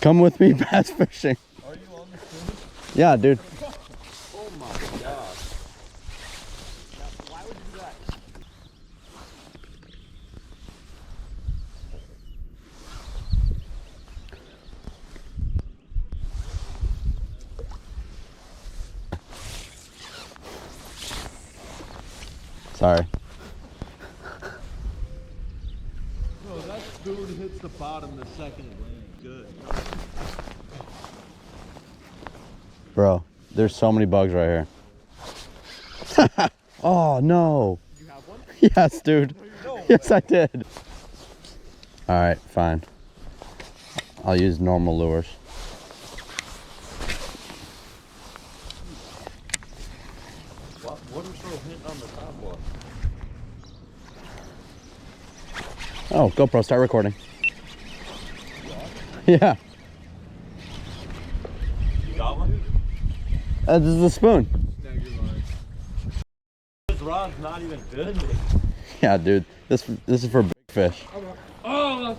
Come with me bass fishing. Are you on the spoon? Yeah, dude. Oh my god. Why would you do that? Sorry. Bro, that spoon hits the bottom the second it lands. Good. Bro, there's so many bugs right here. Oh, no. You have one? Yes, dude. No Yes, I did. All right, fine. I'll use normal lures. What are so hitting on the top one? Oh, GoPro, start recording. Yeah. You got one? This is the spoon. No, you're lying. This rod's not even good. Yeah, dude. This is for big fish. Oh!